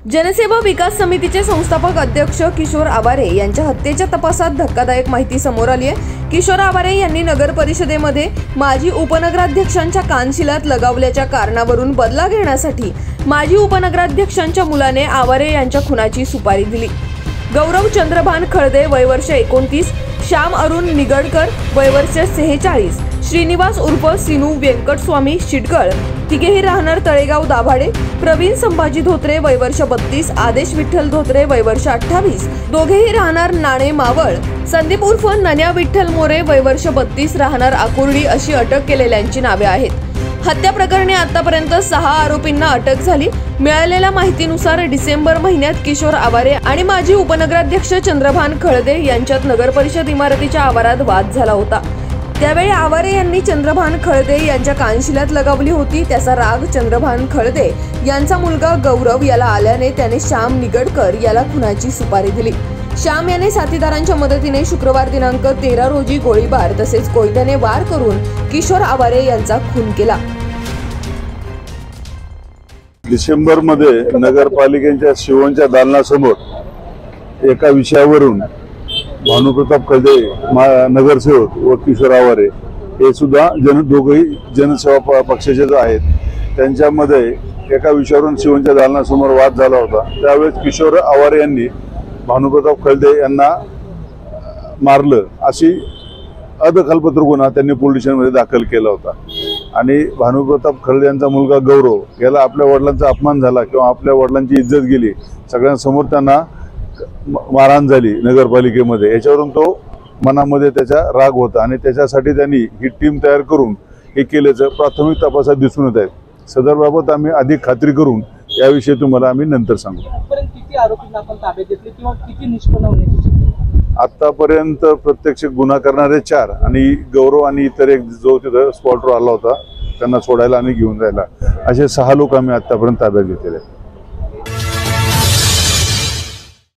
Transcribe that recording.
जनसेवा विकास समितीचे संस्थापक अध्यक्ष किशोर आवारे यांच्या हत्येच्या तपासात धक्कादायक माहिती समोर आली आहे। किशोर आवारे यांनी नगर परिषदेमध्ये माजी उपनगराध्यक्षांच्या कानशिलात लगावल्याच्या कारणावरून बदला घेण्यासाठी माजी उपनगराध्यक्षांच्या मुलाने आवारे यांच्या खुनाची सुपारी दिली। गौरव चंद्रभान खळदे वय वर्ष 29, श्याम अरुण निगडकर वय वर्ष 46, श्रीनिवास उर्फ सिनू व्यंकटस्वामी शिडगळ तिघेही राहणार तळेगाव दाभाडे, प्रवीण संभाजी धोत्रे वय वर्ष 32, आदेश विठ्ठल धोत्रे वय वर्ष 28, दोघेही राहणार नाणे मावळ, संदीप उर्फ नन्या विठ्ठल मोरे वय वर्ष 32 राहणार आकुर्डी अशी अटक केलेल्यांची नावे आहेत। हत्या प्रकरणी आतापर्यंत 6 आरोपींना अटक झाली। मिळालेल्या माहितीनुसार डिसेंबर महिन्यात किशोर आवारे आणि माजी उपनगराध्यक्ष चंद्रभान खळदे यांच्यात नगर परिषद इमारतीच्या आवारात वाद झाला होता। त्यावेळी आवारे यांनी चंद्रभान खळदे यांच्या कानशिलात लगावली होती। त्याचा राग चंद्रभान खळदे यांचा मुलगा गौरव याला आल्याने त्याने श्याम निगडकर याला खुनाची सुपारी दिली। श्याम याने साथीदारांच्या मदतीने शुक्रवार दिनांक 13 रोजी गोळीबार तसेच कोयत्याने वार करून किशोर आवारे यांचा खून केला। डिसेंबर मध्ये नगरपालिकेच्या शिवणच्या दालनासमोर एका विषयावरून भानुप्रताप खळदे नगरसेवक व किशोर आवारे हे सुद्धा दोघेही जनसेवा पक्षाचे आहेत, त्यांच्यामध्ये एका विषयावरून शिवणच्या दालनासमोर वाद झाला होता। त्यावेळेस किशोर आवारे यांनी भानुप्रताप खळदे यांना मारलं अशी अदखलपात्र गुन्हा त्यांनी पोलीस स्टेशनमध्ये दाखल केला होता आणि भानुप्रताप खळदे यांचा मुलगा गौरव याला आपल्या वडिलांचा अपमान झाला किंवा आपल्या वडिलांची इज्जत गेली, सगळ्यांसमोर त्यांना मारहाण झाली नगरपालिकेमध्ये, याच्यावरून तो मनामध्ये त्याचा राग होता आणि त्याच्यासाठी त्यांनी ही टीम तयार करून हे केल्याचं प्राथमिक तपासात दिसून येत आहे। सदरबाबत आम्ही अधिक खात्री करून याविषयी तुम्हाला आम्ही नंतर सांगू। किती आरोपींना आपण ताब्यात घेतले किंवा किती निष्पन्न होण्याची? आतापर्यंत प्रत्यक्ष गुन्हा करणारे 4 आणि गौरव आणि इतर एक जो तिथं स्पॉटवर आला होता त्यांना सोडायला आणि घेऊन जायला असे 6 लोक आम्ही आतापर्यंत ताब्यात घेतलेले आहेत।